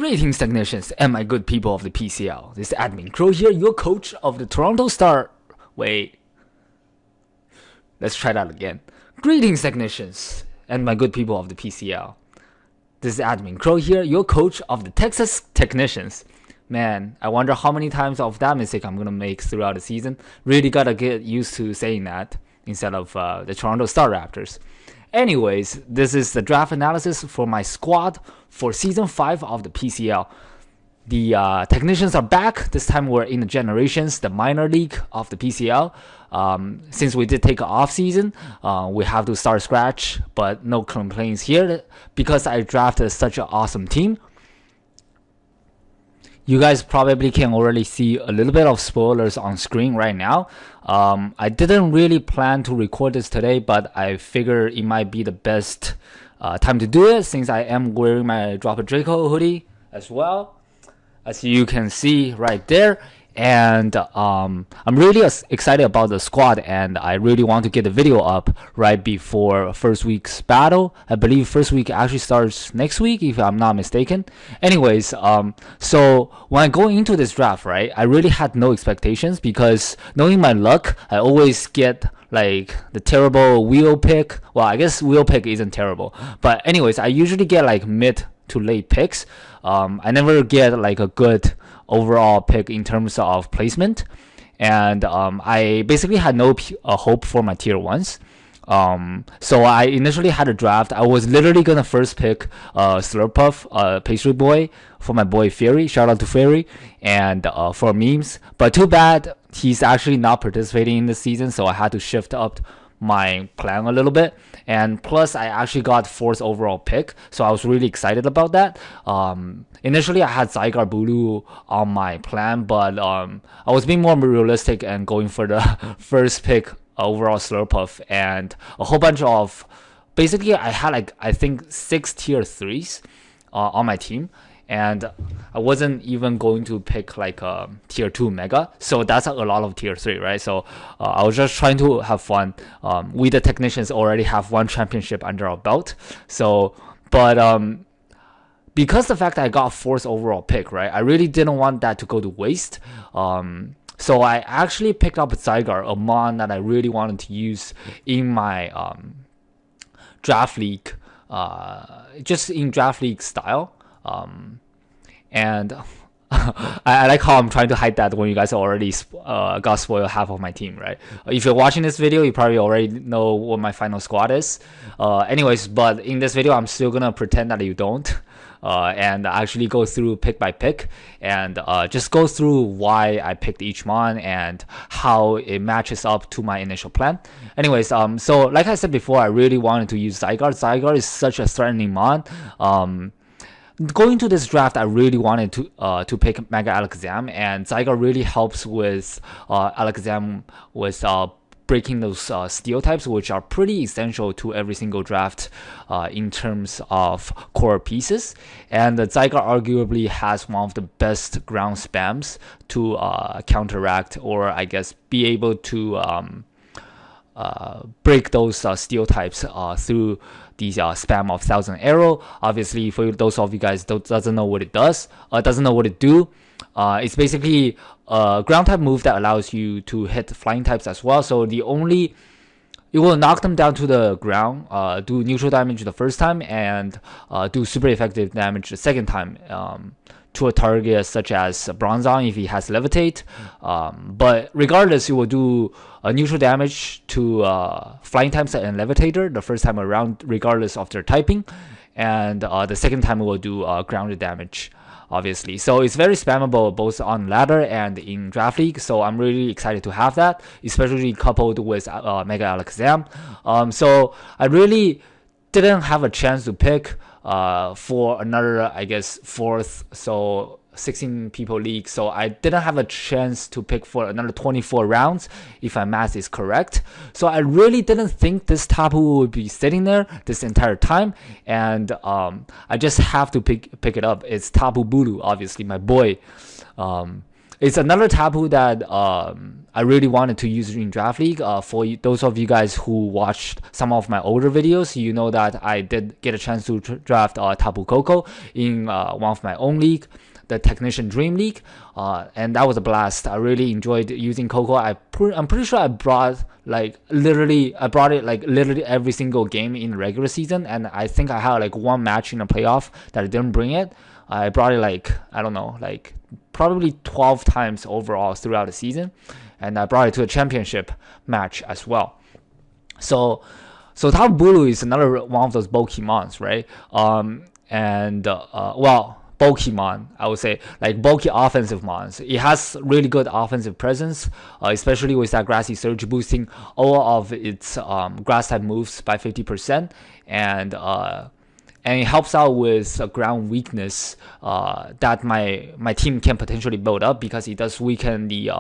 Greetings, technicians, and my good people of the PCL. This is Admin Crow here, your coach of the Toronto Star. Wait. Let's try that again. Greetings, technicians, and my good people of the PCL. This is Admin Crow here, your coach of the Texas Technicians. Man, I wonder how many times of that mistake I'm going to make throughout the season. Really got to get used to saying that instead of the Toronto Star Raptors. Anyways, this is the draft analysis for my squad for Season 5 of the PCL. The technicians are back. This time we're in the Generations, the minor league of the PCL. Since we did take an off season, we have to start scratch, but no complaints here because I drafted such an awesome team. You guys probably can already see a little bit of spoilers on screen right now. I didn't really plan to record this today, but I figured it might be the best time to do it since I am wearing my Drop a Draco hoodie as well, as you can see right there. And I'm really excited about the squad, and I really want to get the video up right before first week's battle. I believe first week actually starts next week, if I'm not mistaken. Anyways, so when I go into this draft, right, I really had no expectations because knowing my luck, I always get like the terrible wheel pick. Well, I guess wheel pick isn't terrible, but anyways, I usually get like mid to late picks. I never get like a good overall pick in terms of placement, and I basically had no hope for my tier 1s. So I initially had a draft. I was literally gonna first pick Slurpuff, Pastry Boy, for my boy Fairy. Shout out to Fairy, and for memes. But too bad he's actually not participating in this season, so I had to shift up my plan a little bit. And plus I actually got 4th overall pick, so I was really excited about that. Initially I had Zygarde Bulu on my plan, but I was being more realistic and going for the first pick overall Slurpuff and a whole bunch of, basically I had like I think 6 tier 3s on my team, and I wasn't even going to pick like a tier 2 mega, so that's a lot of tier 3, right? So I was just trying to have fun. We the technicians already have 1 championship under our belt, so but because the fact that I got 4th overall pick, right, I really didn't want that to go to waste. So I actually picked up Zygarde, a mon that I really wanted to use in my draft league, just in draft league style. And I like how I'm trying to hide that when you guys already got spoiled half of my team, right? If you're watching this video, you probably already know what my final squad is. Anyways, but in this video, I'm still gonna pretend that you don't. And actually go through pick by pick and just go through why I picked each mon and how it matches up to my initial plan. Anyways, so like I said before, I really wanted to use Zygarde. Zygarde is such a threatening mon. Going to this draft, I really wanted to pick Mega Alakazam, and Zygarde really helps with Alakazam with breaking those steel types, which are pretty essential to every single draft in terms of core pieces. And the Zygarde arguably has one of the best ground spams to counteract, or I guess be able to break those steel types through these spam of 1000 arrow. Obviously, for those of you guys that doesn't know what it does, doesn't know what it do, it's basically a ground type move that allows you to hit flying types as well. So it will knock them down to the ground, do neutral damage the first time, and do super effective damage the second time to a target such as Bronzong if he has Levitate. But regardless, it will do neutral damage to flying types and Levitator the first time around, regardless of their typing. And the second time it will do grounded damage, obviously. So it's very spammable both on ladder and in draft league, so I'm really excited to have that, especially coupled with Mega Alakazam. So I really didn't have a chance to pick for another, I guess, 4th, so 16 people league, so I didn't have a chance to pick for another 24 rounds if my math is correct. So I really didn't think this Tapu would be sitting there this entire time, and I just have to pick it up. It's Tapu Bulu, obviously my boy. it's another Tapu that I really wanted to use in Draft League. For those of you guys who watched some of my older videos, you know that I did get a chance to draft Tapu Koko in one of my own league, the Technician Dream League, and that was a blast. I really enjoyed using Coco. I'm pretty sure I brought it like literally every single game in the regular season, and I think I had like one match in a playoff that I didn't bring it. I brought it like, I don't know, like probably 12 times overall throughout the season, and I brought it to a championship match as well. So Tapu Bulu is another one of those bulky mons, right? Bulky mon, I would say, like bulky offensive mons. It has really good offensive presence, especially with that Grassy Surge boosting all of its grass type moves by 50%, and it helps out with ground weakness that my team can potentially build up, because it does weaken the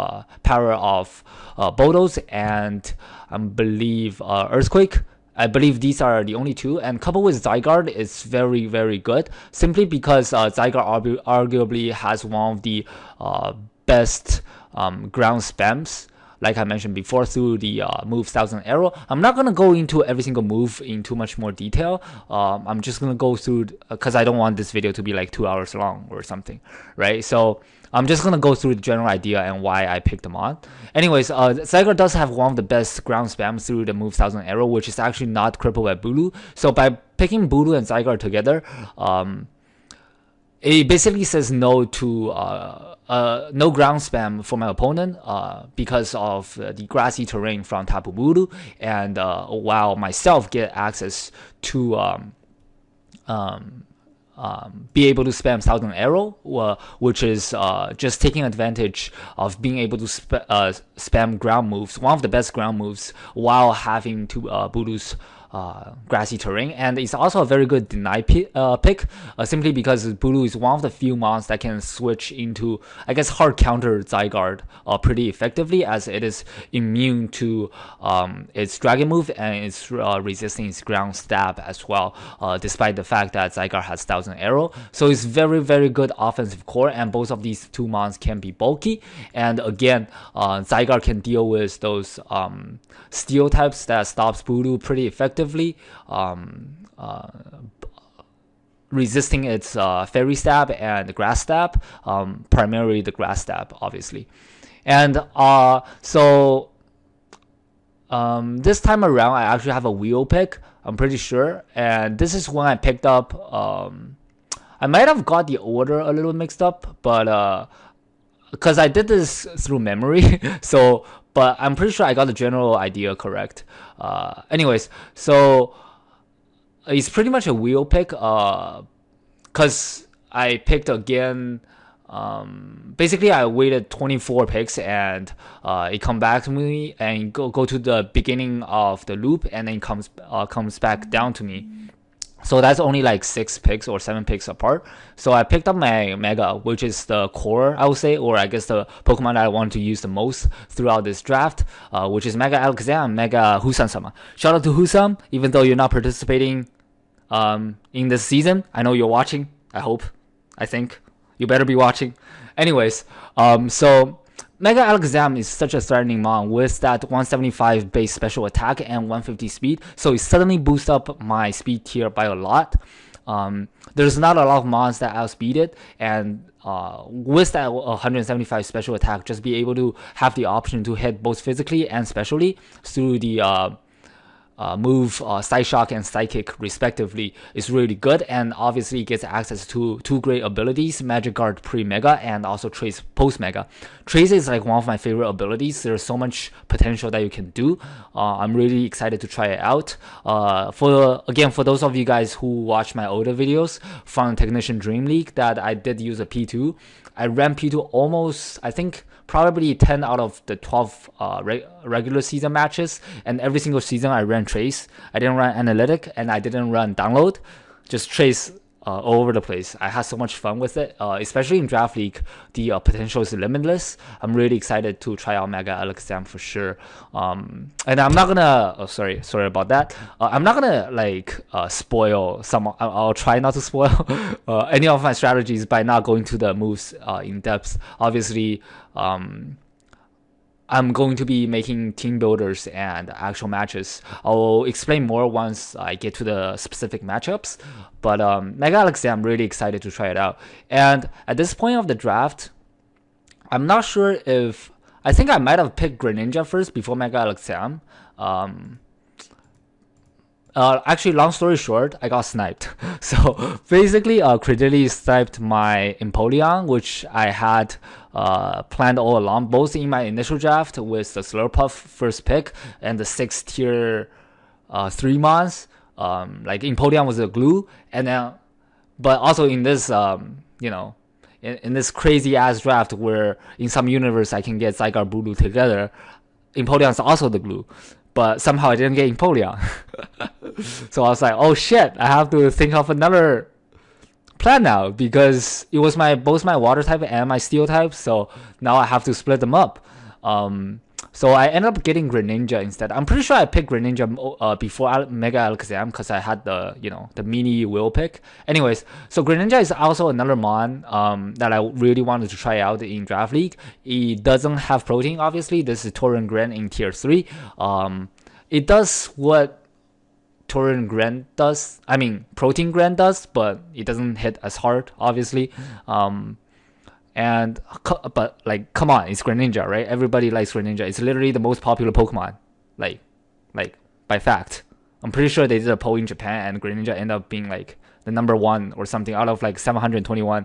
power of Bodos and I believe Earthquake. I believe these are the only two, and coupled with Zygarde, it's very, very good, simply because Zygarde arguably has one of the best ground spams, like I mentioned before, through the move Thousand Arrow. I'm not going to go into every single move in too much more detail. I'm just going to go through, because I don't want this video to be like 2 hours long or something, right? So I'm just going to go through the general idea and why I picked them on. Anyways, Zygarde does have one of the best ground spams through the move Thousand Arrow, which is actually not crippled by Bulu. So by picking Bulu and Zygarde together, it basically says no to no ground spam for my opponent because of the grassy terrain from Tapu Bulu, and while myself get access to be able to spam Thousand Arrow, which is just taking advantage of being able to spam ground moves, one of the best ground moves, while having to Bulu's grassy terrain. And it's also a very good deny pick, simply because Bulu is one of the few mons that can switch into, I guess, hard counter Zygarde pretty effectively, as it is immune to its dragon move, and it's resisting its ground stab as well, despite the fact that Zygarde has Thousand Arrow. So it's very, very good offensive core, and both of these two mons can be bulky. And again, Zygarde can deal with those steel types that stops Bulu pretty effectively, resisting its fairy stab and grass stab, primarily the grass stab, obviously. And this time around, I actually have a wheel pick, I'm pretty sure, and this is when I picked up, I might have got the order a little mixed up, but because I did this through memory, but I'm pretty sure I got the general idea correct. Anyways, so it's pretty much a wheel pick, because I picked again. Basically, I waited 24 picks, and it come back to me and go to the beginning of the loop, and then comes back down to me. So that's only like 6 picks or 7 picks apart. So I picked up my Mega, which is the core, I would say, or I guess the Pokemon that I want to use the most throughout this draft, which is Mega Alakazam, Mega Husan-sama. Shout out to Husam, even though you're not participating in this season. I know you're watching, I think. You better be watching. Anyways, so Mega Alakazam is such a threatening mon with that 175 base special attack and 150 speed, so it suddenly boosts up my speed tier by a lot. There's not a lot of mons that outspeed it, and with that 175 special attack, just be able to have the option to hit both physically and specially through the move Side Shock and Psychic respectively is really good, and obviously it gets access to 2 great abilities, Magic Guard pre-Mega and also Trace post-Mega. Trace is like one of my favorite abilities. There's so much potential that you can do. I'm really excited to try it out. For those of you guys who watch my older videos from Technician Dream League, that I did use a P2. I ran P2 almost, I think, probably 10 out of the 12 regular season matches, and every single season I ran Trace. I didn't run Analytic, and I didn't run Download, just Trace all over the place. I had so much fun with it, especially in Draft League. The potential is limitless. I'm really excited to try out Mega Alakazam for sure. And I'm not gonna. Oh, sorry about that. I'm not gonna like spoil some. I'll try not to spoil any of my strategies by not going to the moves in depth. Obviously, I'm going to be making team builders and actual matches. I'll explain more once I get to the specific matchups. But Mega Alexei, I'm really excited to try it out. And at this point of the draft, I'm not sure if... I think I might have picked Greninja first before Mega Alexei. Actually, long story short, I got sniped. So basically, Credility sniped my Empoleon, which I had planned all along, both in my initial draft with the Slurpuff first pick and the 6th tier 3 mons. Like Empoleon was a glue, and then, but also in this, in this crazy ass draft where in some universe I can get Zygarde Bulu together, Empoleon is also the glue. But somehow I didn't get Empoleon. So I was like, oh shit, I have to think of another plan now, because it was both my water type and my steel type, so now I have to split them up. So I ended up getting Greninja instead. I'm pretty sure I picked Greninja before Mega Alakazam because I had the mini will pick. Anyways, so Greninja is also another mon that I really wanted to try out in Draft League. It doesn't have protein, obviously. This is Torrent Grand in tier 3. It does what Torrent Grand does. I mean, Protein Grand does, but it doesn't hit as hard, obviously. But like, come on, it's Greninja, right? Everybody likes Greninja. It's literally the most popular Pokemon, like by fact. I'm pretty sure they did a poll in Japan, and Greninja ended up being like the number 1 or something out of like 721.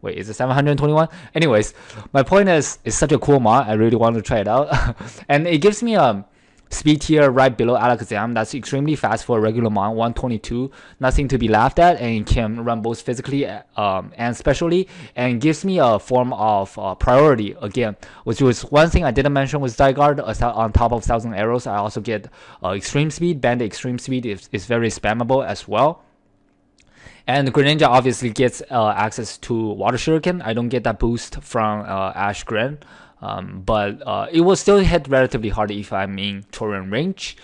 Wait, is it 721? Anyways, my point is, it's such a cool mod. I really wanted to try it out, and it gives me a speed tier right below Alakazam. That's extremely fast for a regular mon, 122. Nothing to be laughed at, and it can run both physically and specially, and gives me a form of priority again, which was one thing I didn't mention with Zygarde. On top of 1,000 arrows, I also get extreme speed. Bandit extreme speed is very spammable as well. And Greninja obviously gets access to Water Shuriken. I don't get that boost from Ash Gren. But it will still hit relatively hard if I'm in Torrent range,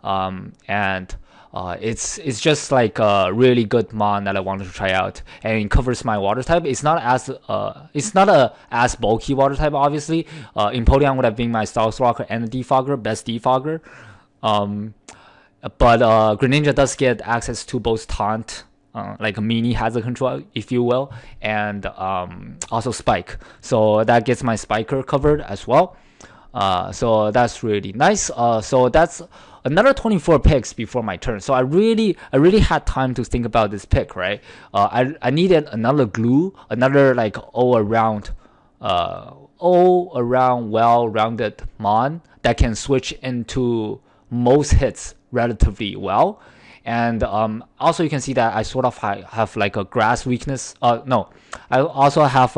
and it's just like a really good mon that I wanted to try out, and it covers my water type. It's not as bulky water type, obviously. Empoleon would have been my Stalk Rocker and Defogger, best Defogger, but Greninja does get access to both Taunt, like a mini hazard control, if you will, and also Spike. So that gets my Spiker covered as well. So that's really nice. So that's another 24 picks before my turn. So I really had time to think about this pick, right? I needed another glue, another like all around well-rounded mon that can switch into most hits relatively well. And also you can see that I sort of have like a grass weakness. No, I also have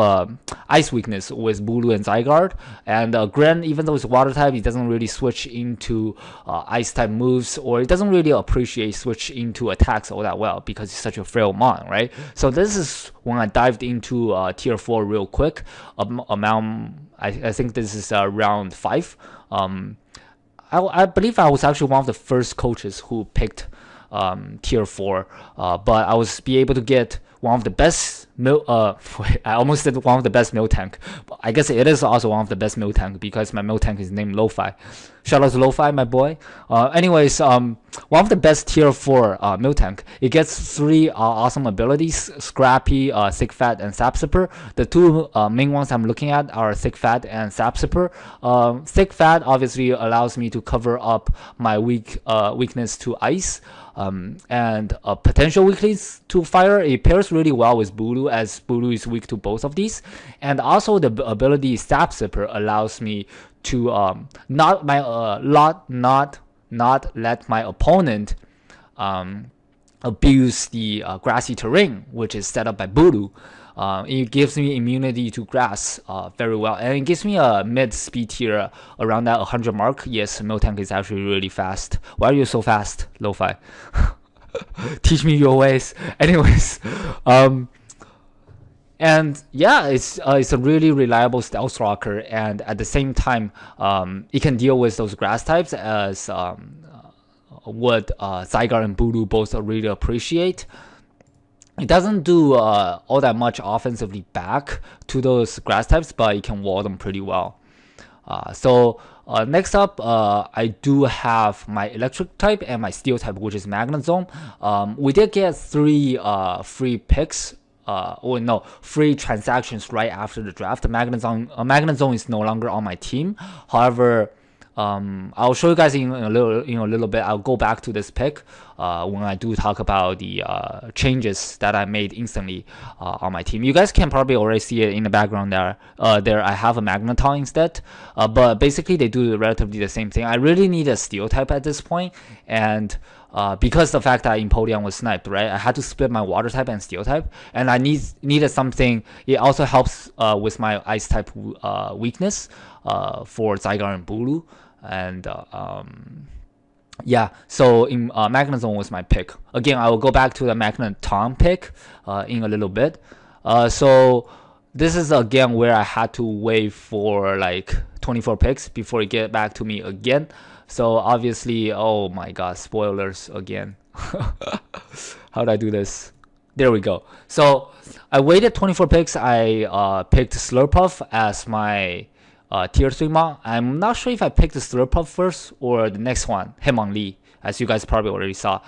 ice weakness with Bulu and Zygarde. And Gren, even though it's water type, it doesn't really switch into ice type moves, or it doesn't really appreciate switch into attacks all that well because it's such a frail mon, right? So this is when I dived into tier 4 real quick. I think this is round 5. I believe I was actually one of the first coaches who picked tier 4, but I was be able to get one of the best I almost said one of the best Miltank. I guess it is also one of the best Miltank because my Miltank is named Lo-Fi. Shout out to Lo-Fi, my boy. Anyways, one of the best tier 4 Miltank. It gets 3 awesome abilities: Scrappy, Thick Fat, and Sap Sipper. The 2 main ones I'm looking at are Thick Fat and Sap Sipper. Thick Fat obviously allows me to cover up my weakness to ice. And a potential weakness to fire. It pairs really well with Bulu, as Bulu is weak to both of these. And also the ability Sap Sipper allows me to not let my opponent abuse the grassy terrain, which is set up by Bulu. It gives me immunity to grass very well, and it gives me a mid speed tier around that 100 mark. Yes, Miltank is actually really fast. Why are you so fast, Lo-Fi? Teach me your ways. Anyways, and yeah, it's a really reliable stealth rocker, and at the same time, it can deal with those grass types as what Zygarde and Bulu both really appreciate. It doesn't do all that much offensively back to those grass types, but it can wall them pretty well. So next up, I do have my electric type and my steel type, which is Magnezone. We did get 3 free picks. Free transactions right after the draft. Magnezone is no longer on my team. However, I'll show you guys in a little bit. I'll go back to this pick when I do talk about the changes that I made instantly on my team. You guys can probably already see it in the background there. There I have a Magneton instead, but basically they do relatively the same thing. I really need a steel type at this point, and because the fact that Empoleon was sniped, right? I had to split my water type and steel type, and I needed something. It also helps with my ice type weakness for Zygarde and Bulu. And yeah, so in Magnezone was my pick. Again, I will go back to the Magneton pick in a little bit. So this is again where I had to wait for like 24 picks before it get back to me again. So obviously, oh my god, spoilers again. How did I do this? There we go. So I waited 24 picks. I picked Slurpuff as my tier 3 mon. I'm not sure if I picked the Slurpuff first or the next one, Hitmonlee, as you guys probably already saw.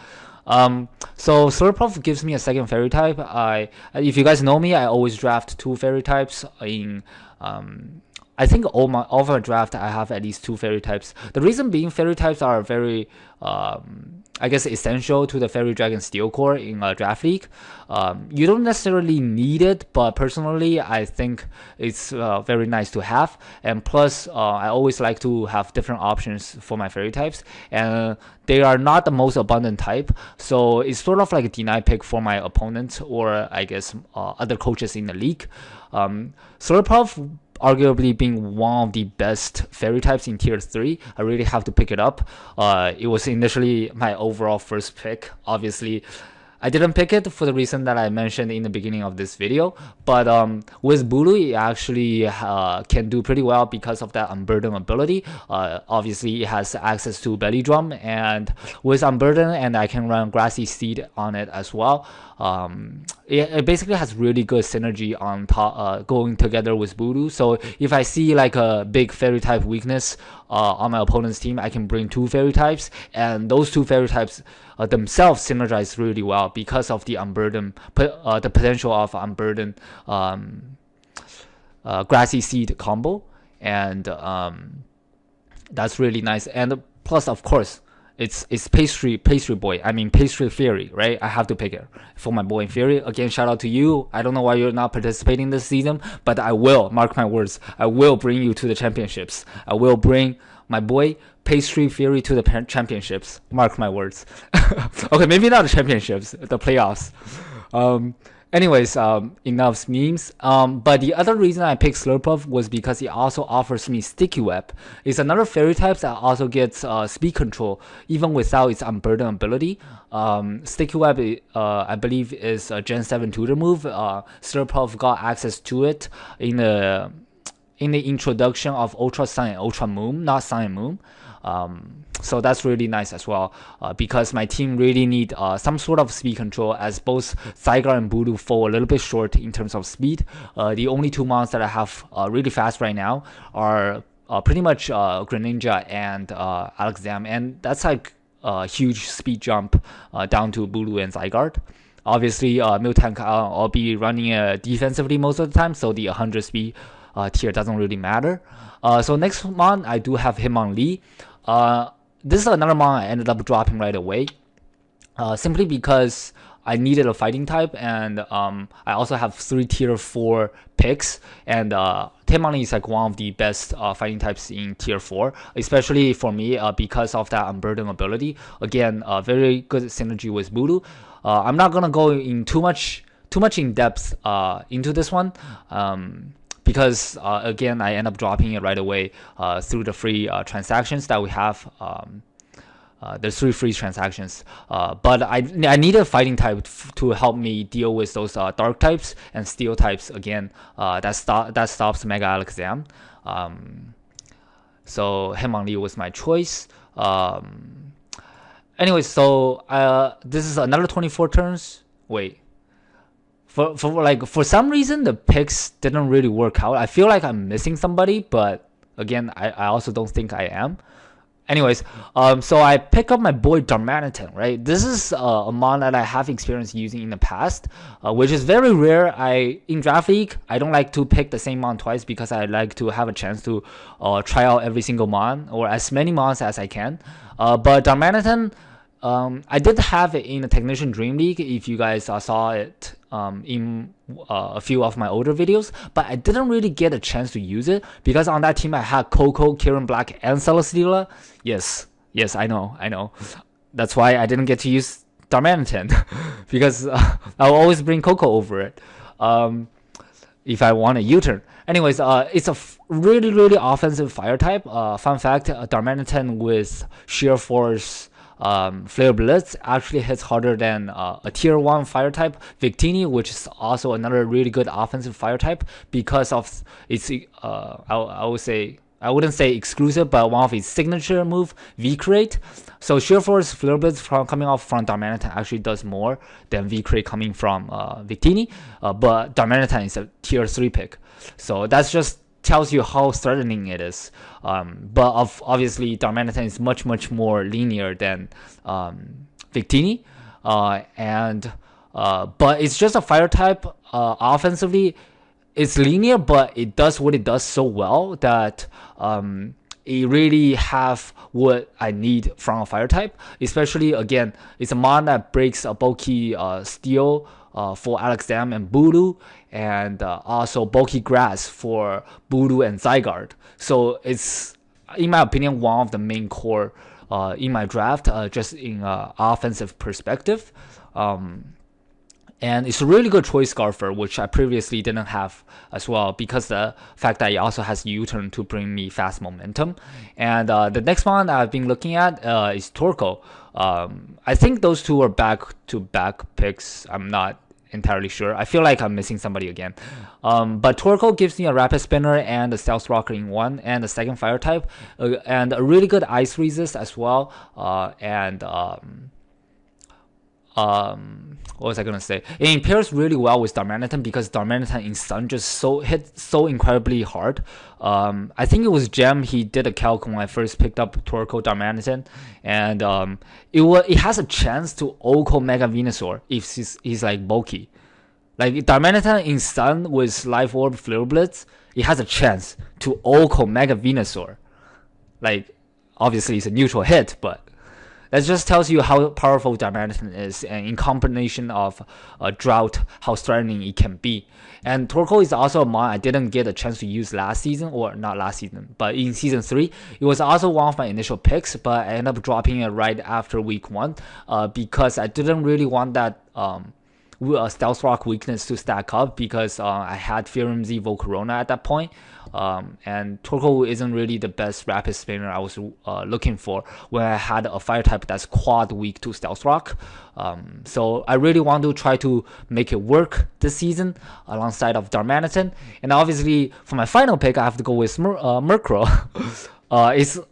So Slurpuff gives me a second fairy type. If you guys know me, I always draft 2 fairy types in I think all of my draft I have at least 2 fairy types. The reason being, fairy types are very I guess essential to the Fairy Dragon Steel Core in a draft league. You don't necessarily need it, but personally I think it's very nice to have. And plus I always like to have different options for my fairy types, and they are not the most abundant type, so it's sort of like a deny pick for my opponents, or I guess other coaches in the league. Slurpuff arguably being one of the best fairy types in tier 3, I really have to pick it up. It was initially my overall first pick. Obviously I didn't pick it for the reason that I mentioned in the beginning of this video, but with Bulu it actually can do pretty well because of that Unburden ability. Obviously it has access to Belly Drum, and with Unburden, and I can run Grassy Seed on it as well. It basically has really good synergy on top, going together with Bulu. So if I see like a big fairy type weakness on my opponent's team, I can bring 2 fairy types, and those 2 fairy types themselves synergize really well because of the Unburden, the potential of Unburden Grassy Seed combo, and that's really nice. And plus, of course, it's pastry boy. I mean pastry fairy, right? I have to pick it for my boy in Fury. Again, shout out to you. I don't know why you're not participating this season, but I will, mark my words, I will bring you to the championships. I will bring my boy Pastry Fury to the championships. Mark my words. Okay, maybe not the championships, the playoffs. Anyways, enough memes. But the other reason I picked Slurpuff was because it also offers me Sticky Web. It's another fairy type that also gets speed control even without its Unburden ability. Sticky Web, I believe, is a Gen 7 tutor move. Slurpuff got access to it in the introduction of Ultra Sun and Ultra Moon, not Sun and Moon. So that's really nice as well, because my team really need some sort of speed control, as both Zygarde and Bulu fall a little bit short in terms of speed. The only 2 mons that I have really fast right now are pretty much Greninja and Alakazam, and that's like a huge speed jump down to Bulu and Zygarde. Obviously, Miltank I'll be running defensively most of the time, so the 100 speed tier doesn't really matter. So next mon, I do have Hitmonlee. This is another mon I ended up dropping right away, simply because I needed a fighting type, and I also have 3 tier 4 picks, and Hitmonlee is like one of the best fighting types in tier 4, especially for me because of that Unburden ability. Again, very good synergy with Bulu. I'm not gonna go in too much in depth into this one, because again, I end up dropping it right away through the free transactions that we have There's 3 free transactions, but I needed a fighting type to help me deal with those dark types and steel types again. That stops Mega Alakazam. So Hitmonlee was my choice. Anyway, so this is another 24 turns. Wait. For some reason the picks didn't really work out. I feel like I'm missing somebody, but again, I also don't think I am. Anyways, so I pick up my boy Darmanitan, right? This is a mon that I have experience using in the past, which is very rare. In Draft League, I don't like to pick the same mon twice because I like to have a chance to try out every single mon or as many mons as I can. But Darmanitan, I did have it in the Technician Dream League, if you guys saw it in a few of my older videos, but I didn't really get a chance to use it because on that team I had Coco, Kieran Black, and Celesteela. Yes, I know. That's why I didn't get to use Darmanitan because I'll always bring Coco over it if I want a U-turn. Anyways, it's a really offensive fire type. Fun fact, Darmanitan with Sheer Force Flare Blitz actually hits harder than a tier 1 fire type Victini, which is also another really good offensive fire type because of its I wouldn't say exclusive, but one of its signature move, V-Crate. So Sheer Force Flare Blitz coming off from Darmanitan actually does more than V-Crate coming from Victini, but Darmanitan is a tier 3 pick, so that's just tells you how threatening it is. But obviously Darmanitan is much more linear than Victini, but it's just a fire type. Offensively it's linear, but it does what it does so well that it really have what I need from a fire type. Especially again, it's a mon that breaks a bulky steel for Alakazam and Voodoo, and also bulky grass for Voodoo and Zygarde. So it's, in my opinion, one of the main core in my draft, just in offensive perspective. And it's a really good choice Scarfer, which I previously didn't have as well, because the fact that it also has U-turn to bring me fast momentum. And the next one I've been looking at is Torkoal. I think those two are back-to-back picks. I'm not entirely sure. I feel like I'm missing somebody again. But Torkoal gives me a Rapid Spinner and a Stealth Rocker in one, and a second fire type, and a really good ice resist as well. What was I gonna say? It pairs really well with Darmanitan because Darmanitan in Sun just hit so incredibly hard. I think it was Gem. He did a calc when I first picked up Torkoal Darmanitan, and it has a chance to OHKO Mega Venusaur if he's like bulky. Like Darmanitan in Sun with Life Orb Flare Blitz, it has a chance to OHKO Mega Venusaur. Like obviously it's a neutral hit, but that just tells you how powerful Darmanitan is, and in combination of drought, how threatening it can be. And Torkoal is also a mon I didn't get a chance to use last season, or not last season, but in season 3. It was also one of my initial picks, but I ended up dropping it right after week 1 because I didn't really want that Stealth Rock weakness to stack up, because I had Fearum Z Volcarona at that point. And Torkoal isn't really the best Rapid Spinner I was looking for when I had a fire type that's quad weak to Stealth Rock. So I really want to try to make it work this season alongside of Darmanitan. And obviously for my final pick I have to go with Murkrow.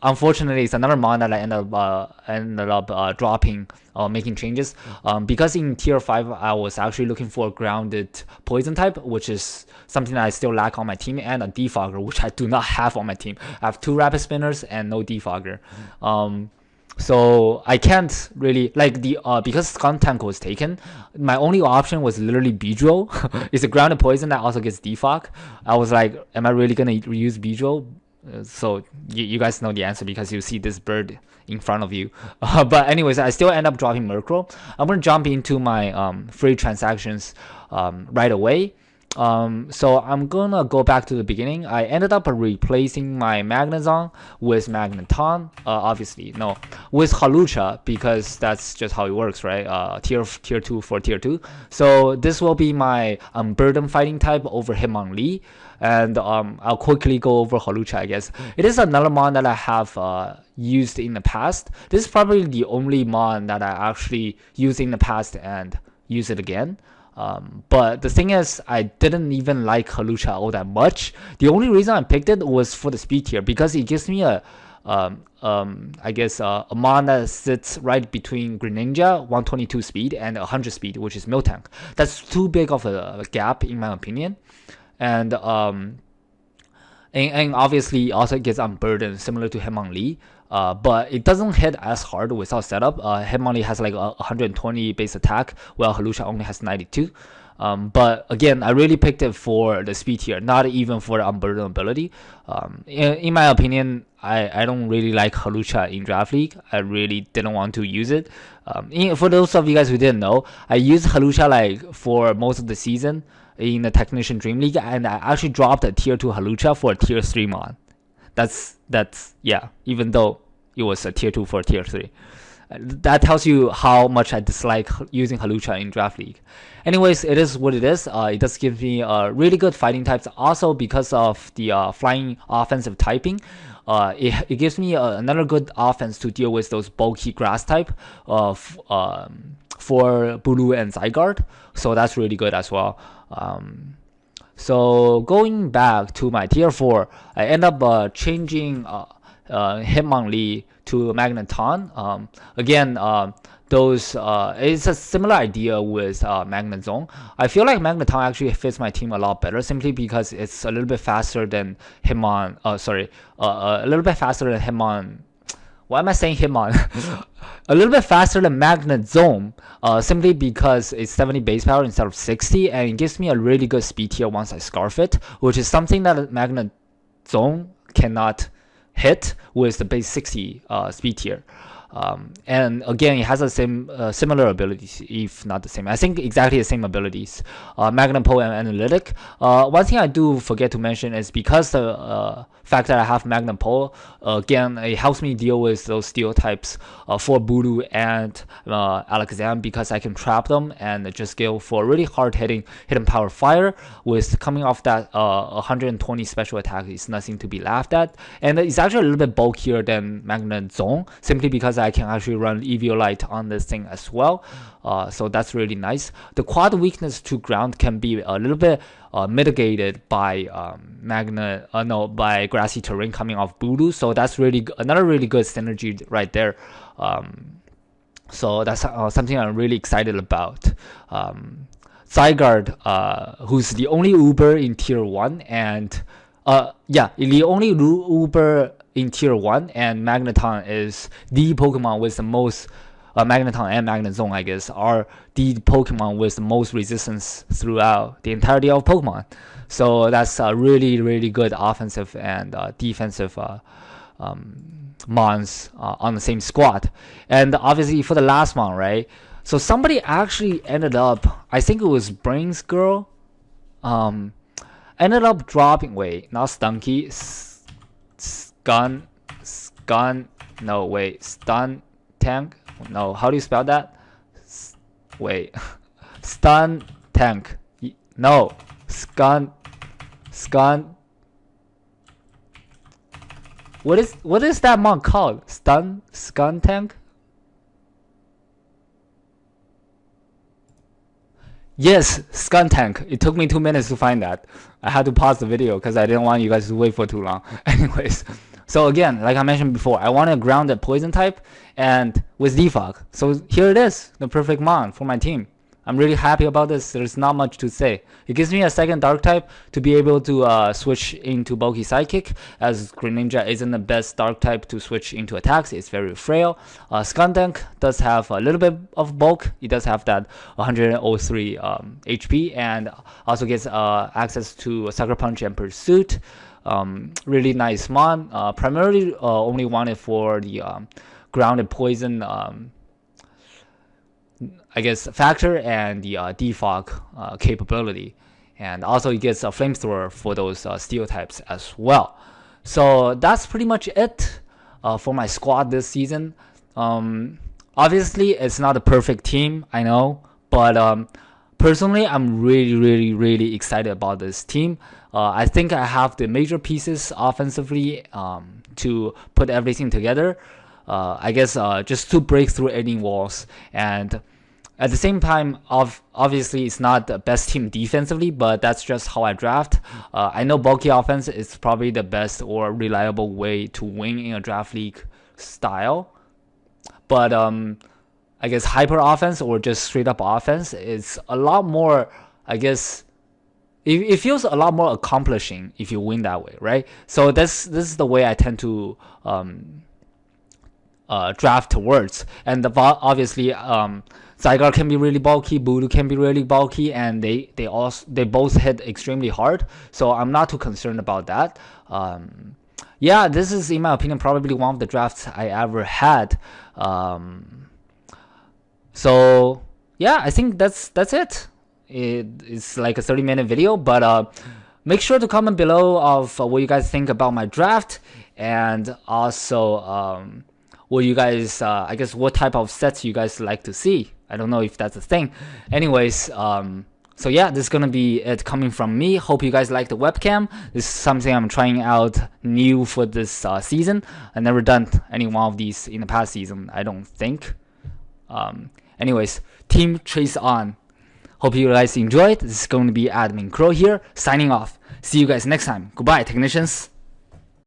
Unfortunately it's another mon that I ended up dropping, making changes, because in tier 5 I was actually looking for a grounded poison type, which is something that I still lack on my team, and a defogger, which I do not have on my team. I have 2 Rapid Spinners and no defogger. So I can't really, like, because Skunk Tank was taken, my only option was literally Beedrill. It's a grounded poison that also gets defog. I was like, am I really gonna use Beedrill? So you guys know the answer because you see this bird in front of you. But anyways, I still end up dropping Murkrow. I'm gonna jump into my free transactions right away. So I'm gonna go back to the beginning. I ended up replacing my Magnezone with Magneton. Obviously, no, with Hawlucha, because that's just how it works, right? Tier 2 for tier 2. So this will be my Burden fighting type over Hitmonlee. And I'll quickly go over Hawlucha, I guess. It is another mon that I have used in the past. This is probably the only mon that I actually used in the past and use it again. But the thing is, I didn't even like Halucha all that much. The only reason I picked it was for the speed tier, because it gives me a I guess a mon that sits right between Greninja 122 speed and 100 speed, which is Miltank. That's too big of a gap in my opinion, and obviously also gets unburdened similar to Hitmonlee. But it doesn't hit as hard without setup. Hitmonlee has like a 120 base attack, while Halucha only has 92. But again, I really picked it for the speed tier, not even for the unburden ability. In my opinion, I don't really like Halucha in Draft League. I really didn't want to use it. For those of you guys who didn't know, I used Halucha like for most of the season in the Technician Dream League, and I actually dropped a tier 2 Halucha for a tier 3 mon. That's yeah, even though it was a tier 2 for tier 3. That tells you how much I dislike using Halucha in Draft League. Anyways, it is what it is. It does give me really good fighting types. Also, because of the flying offensive typing, it gives me another good offense to deal with those bulky grass type for Bulu and Zygarde. So that's really good as well. So going back to my tier 4, I end up changing Hitmonlee to Magneton. Again, it's a similar idea with Magnezone. I feel like Magneton actually fits my team a lot better, simply because it's a little bit faster than Hitmon. A little bit faster than Hitmon. Why am I saying Hitmon? A little bit faster than Magnezone, simply because it's 70 base power instead of 60, and it gives me a really good speed tier once I scarf it, which is something that Magnezone cannot hit with the base 60 speed tier. And again, it has the same similar abilities, if not the same. I think exactly the same abilities. Magnum Pole and Analytic. One thing I do forget to mention is, because the fact that I have Magnum Pole, again, it helps me deal with those steel types for Bulu and Alakazam, because I can trap them and just go for really hard hitting hidden power fire. With coming off that 120 special attack is nothing to be laughed at, and it's actually a little bit bulkier than Magnezone, simply because I can actually run Eviolite on this thing as well. So that's really nice. The quad weakness to ground can be a little bit mitigated by by grassy terrain coming off Bulu. So that's really another really good synergy right there. So that's something I'm really excited about. Zygarde, who's the only Uber in tier 1, and the only Uber in tier 1, and Magneton is the Pokemon with the most Magneton and Magnezone, I guess, are the Pokemon with the most resistance throughout the entirety of Pokemon. So that's a really, really good offensive and defensive mons on the same squad. And obviously for the last mon, right? So somebody actually ended up, I think it was Brains Girl, ended up dropping, wait, not Stunky, Stun Tank. No, how do you spell that? Wait, Stun Tank. No, Scun. What is that mon called? Scun Tank? Yes, Scun Tank. It took me 2 minutes to find that. I had to pause the video because I didn't want you guys to wait for too long. Anyways, so again, like I mentioned before, I want a grounded poison type and with defog. So here it is, the perfect mon for my team. I'm really happy about this. There's not much to say. It gives me a second dark type to be able to switch into bulky sidekick, as Greninja isn't the best dark type to switch into attacks. It's very frail. Skuntank does have a little bit of bulk. It does have that 103 HP, and also gets access to Sucker Punch and Pursuit. Really nice mon. Primarily only wanted for the grounded poison I guess factor and the defog capability, and also it gets a flamethrower for those steel types as well. So that's pretty much it for my squad this season. Obviously it's not a perfect team, I know, but personally, I'm really excited about this team. I think I have the major pieces offensively to put everything together. I guess just to break through any walls. And at the same time, obviously, it's not the best team defensively, but that's just how I draft. I know bulky offense is probably the best or reliable way to win in a draft league style. But I guess hyper offense or just straight up offense is a lot more, I guess, it feels a lot more accomplishing if you win that way, right? So this is the way I tend to draft towards. And obviously, Zygarde can be really bulky, Voodoo can be really bulky, and they both hit extremely hard. So I'm not too concerned about that. Yeah, this is, in my opinion, probably one of the drafts I ever had. So yeah, I think that's it. It's like a 30-minute video, but make sure to comment below of what you guys think about my draft, and also what you guys, I guess, what type of sets you guys like to see. I don't know if that's a thing. Anyways, so yeah, this is gonna be it coming from me. Hope you guys like the webcam. This is something I'm trying out new for this season. I've never done any one of these in the past season, I don't think. Anyways, team chase on. Hope you guys enjoyed. This is going to be Admin Crow here, signing off. See you guys next time. Goodbye, technicians.